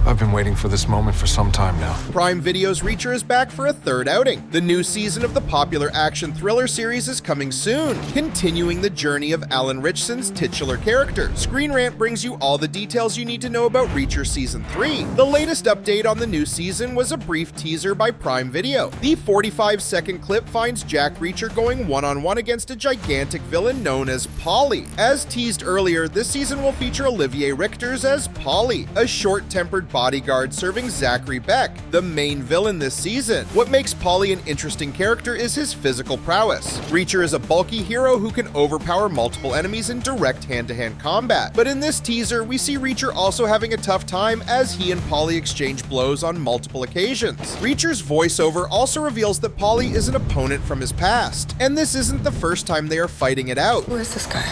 I've been waiting for this moment for some time now. Prime Video's Reacher is back for a third outing. The new season of the popular action thriller series is coming soon, continuing the journey of Alan Ritchson's titular character. Screen Rant brings you all the details you need to know about Reacher Season 3. The latest update on the new season was a brief teaser by Prime Video. The 45-second clip finds Jack Reacher going one-on-one against a gigantic villain known as Paulie. As teased earlier, this season will feature Olivier Richters as Paulie, a short-tempered bodyguard serving Zachary Beck, the main villain this season. What makes Paulie an interesting character is his physical prowess. Reacher is a bulky hero who can overpower multiple enemies in direct hand-to-hand combat. But in this teaser, we see Reacher also having a tough time as he and Paulie exchange blows on multiple occasions. Reacher's voiceover also reveals that Paulie is an opponent from his past, and this isn't the first time they are fighting it out. Who is this guy?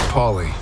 Paulie.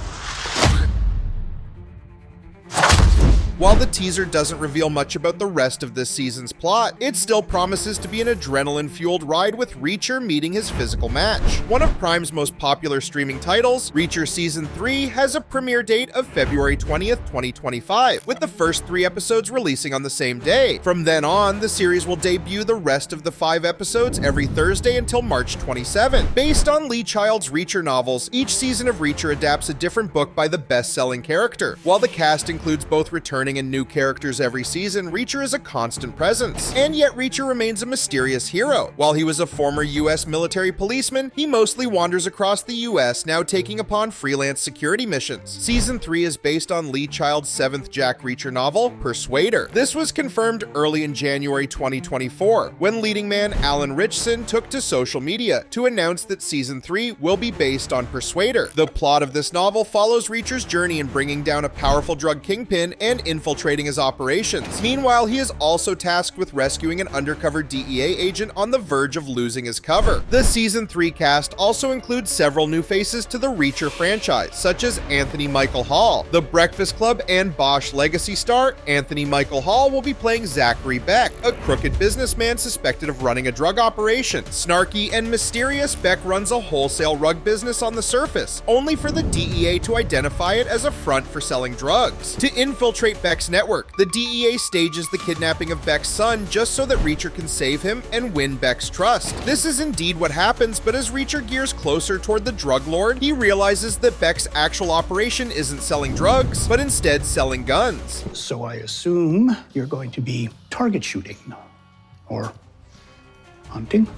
While the teaser doesn't reveal much about the rest of this season's plot, it still promises to be an adrenaline-fueled ride with Reacher meeting his physical match. One of Prime's most popular streaming titles, Reacher Season 3 has a premiere date of February 20th, 2025, with the first 3 episodes releasing on the same day. From then on, the series will debut the rest of the 5 episodes every Thursday until March 27. Based on Lee Child's Reacher novels, each season of Reacher adapts a different book by the best-selling character. While the cast includes both returning and new characters every season, Reacher is a constant presence. And yet Reacher remains a mysterious hero. While he was a former US military policeman, he mostly wanders across the US, now taking upon freelance security missions. Season 3 is based on Lee Child's 7th Jack Reacher novel, Persuader. This was confirmed early in January 2024, when leading man Alan Ritchson took to social media to announce that Season 3 will be based on Persuader. The plot of this novel follows Reacher's journey in bringing down a powerful drug kingpin and infiltrating his operations. Meanwhile, he is also tasked with rescuing an undercover DEA agent on the verge of losing his cover. The Season 3 cast also includes several new faces to the Reacher franchise, such as Anthony Michael Hall. The Breakfast Club and Bosch legacy star Anthony Michael Hall will be playing Zachary Beck, a crooked businessman suspected of running a drug operation. Snarky and mysterious, Beck runs a wholesale rug business on the surface, only for the DEA to identify it as a front for selling drugs. To infiltrate Beck's network, the DEA stages the kidnapping of Beck's son just so that Reacher can save him and win Beck's trust. This is indeed what happens, but as Reacher gears closer toward the drug lord, he realizes that Beck's actual operation isn't selling drugs, but instead selling guns. So I assume you're going to be target shooting or hunting?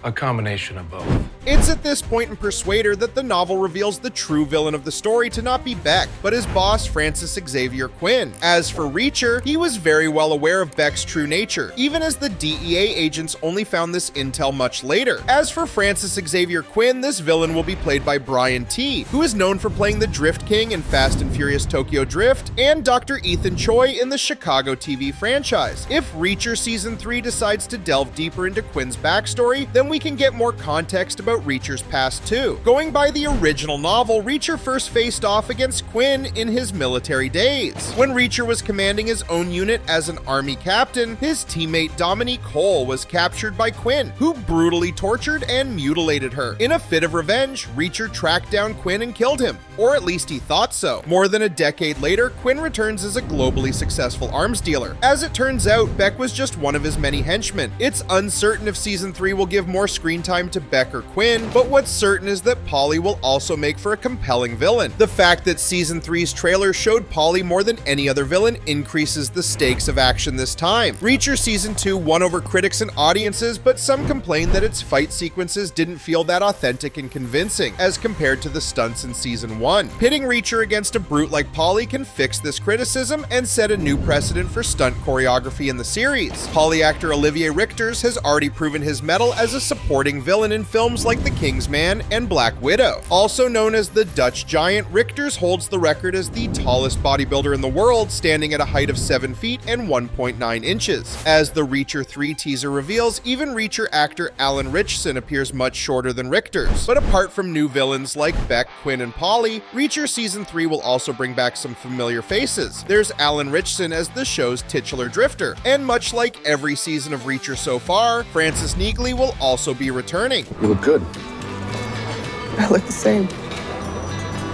A combination of both. It's at this point in Persuader that the novel reveals the true villain of the story to not be Beck, but his boss Francis Xavier Quinn. As for Reacher, he was very well aware of Beck's true nature, even as the DEA agents only found this intel much later. As for Francis Xavier Quinn, this villain will be played by Brian T., who is known for playing the Drift King in Fast and Furious Tokyo Drift, and Dr. Ethan Choi in the Chicago TV franchise. If Reacher Season 3 decides to delve deeper into Quinn's backstory, then we can get more context about Reacher's past too. Going by the original novel, Reacher first faced off against Quinn in his military days. When Reacher was commanding his own unit as an army captain, his teammate Dominique Cole was captured by Quinn, who brutally tortured and mutilated her. In a fit of revenge, Reacher tracked down Quinn and killed him, or at least he thought so. More than a decade later, Quinn returns as a globally successful arms dealer. As it turns out, Beck was just one of his many henchmen. It's uncertain if Season 3 will give more screen time to Beck or Quinn, but what's certain is that Paulie will also make for a compelling villain. The fact that Season 3's trailer showed Paulie more than any other villain increases the stakes of action this time. Reacher Season 2 won over critics and audiences, but some complained that its fight sequences didn't feel that authentic and convincing as compared to the stunts in Season 1. Pitting Reacher against a brute like Paulie can fix this criticism and set a new precedent for stunt choreography in the series. Paulie actor Olivier Richters has already proven his mettle as a supporting villain in films like The Kingsman and Black Widow. Also known as the Dutch Giant, Richters holds the record as the tallest bodybuilder in the world, standing at a height of 7 feet and 1.9 inches. As the Reacher 3 teaser reveals, even Reacher actor Alan Ritchson appears much shorter than Richters. But apart from new villains like Beck, Quinn, and Paulie, Reacher Season 3 will also bring back some familiar faces. There's Alan Ritchson as the show's titular drifter, and much like every season of Reacher so far, Francis Neagley will also be returning. You look good. I look the same.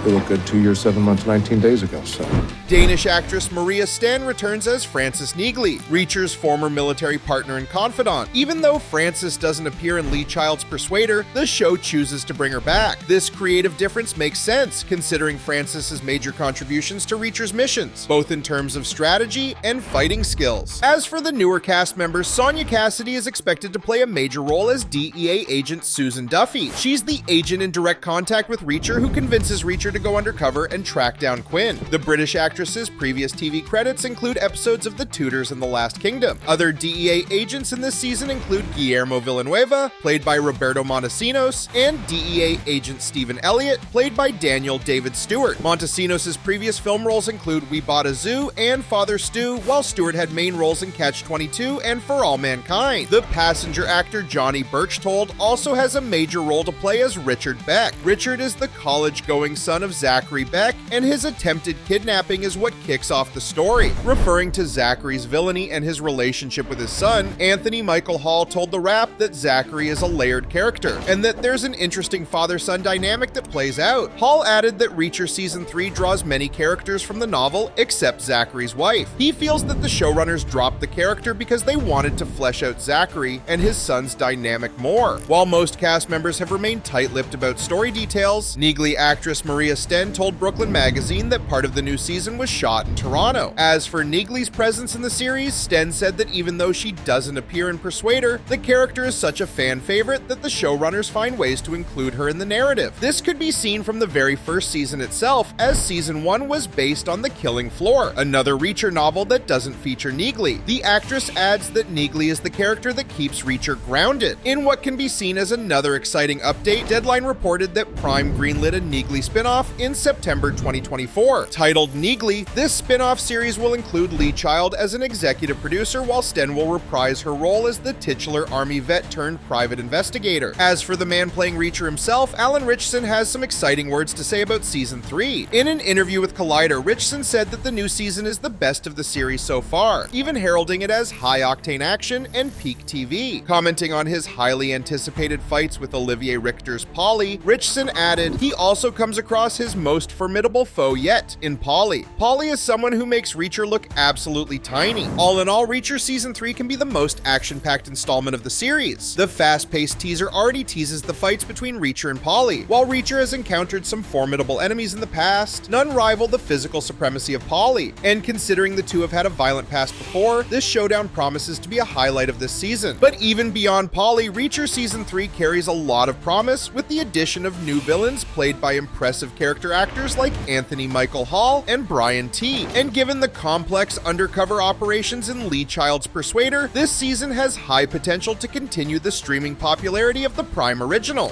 You look good 2 years, 7 months, 19 days ago, so. Danish actress Maria Sten returns as Francis Neagley, Reacher's former military partner and confidant. Even though Francis doesn't appear in Lee Child's Persuader, the show chooses to bring her back. This creative difference makes sense, considering Francis's major contributions to Reacher's missions, both in terms of strategy and fighting skills. As for the newer cast members, Sonya Cassidy is expected to play a major role as DEA agent Susan Duffy. She's the agent in direct contact with Reacher who convinces Reacher to go undercover and track down Quinn. The British actress's previous TV credits include episodes of The Tudors and The Last Kingdom. Other DEA agents in this season include Guillermo Villanueva, played by Roberto Montesinos, and DEA agent Stephen Elliott, played by Daniel David Stewart. Montesinos' previous film roles include We Bought a Zoo and Father Stu, while Stewart had main roles in Catch-22 and For All Mankind. The passenger actor Johnny Birchtold also has a major role to play as Richard Beck. Richard is the college-going son of Zachary Beck, and his attempted kidnapping is what kicks off the story. Referring to Zachary's villainy and his relationship with his son, Anthony Michael Hall told The Wrap that Zachary is a layered character, and that there's an interesting father-son dynamic that plays out. Hall added that Reacher Season 3 draws many characters from the novel, except Zachary's wife. He feels that the showrunners dropped the character because they wanted to flesh out Zachary and his son's dynamic more. While most cast members have remained tight-lipped about story details, Neagley actress Maria Sten told Brooklyn Magazine that part of the new season was shot in Toronto. As for Neagley's presence in the series, Sten said that even though she doesn't appear in Persuader, the character is such a fan favorite that the showrunners find ways to include her in the narrative. This could be seen from the very first season itself, as season 1 was based on The Killing Floor, another Reacher novel that doesn't feature Neagley. The actress adds that Neagley is the character that keeps Reacher grounded. In what can be seen as another exciting update, Deadline reported that Prime greenlit a Neagley spin-off in September 2024. Titled Neagley, this spin-off series will include Lee Child as an executive producer, while Sten will reprise her role as the titular army vet turned private investigator. As for the man playing Reacher himself, Alan Ritchson has some exciting words to say about season 3. In an interview with Collider, Ritchson said that the new season is the best of the series so far, even heralding it as high-octane action and peak TV. Commenting on his highly anticipated fights with Olivier Richters' Paulie, Ritchson added, he also comes across his most formidable foe yet in Paulie. Paulie is someone who makes Reacher look absolutely tiny. All in all, Reacher Season 3 can be the most action-packed installment of the series. The fast-paced teaser already teases the fights between Reacher and Paulie. While Reacher has encountered some formidable enemies in the past, none rival the physical supremacy of Paulie. And considering the two have had a violent past before, this showdown promises to be a highlight of this season. But even beyond Paulie, Reacher Season 3 carries a lot of promise with the addition of new villains played by impressive character actors like Anthony Michael Hall and Brian T. And given the complex undercover operations in Lee Child's Persuader, this season has high potential to continue the streaming popularity of the Prime original.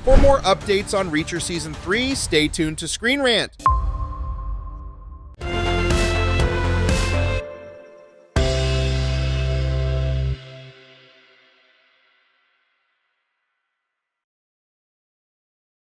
For more updates on Reacher Season 3, stay tuned to Screen Rant.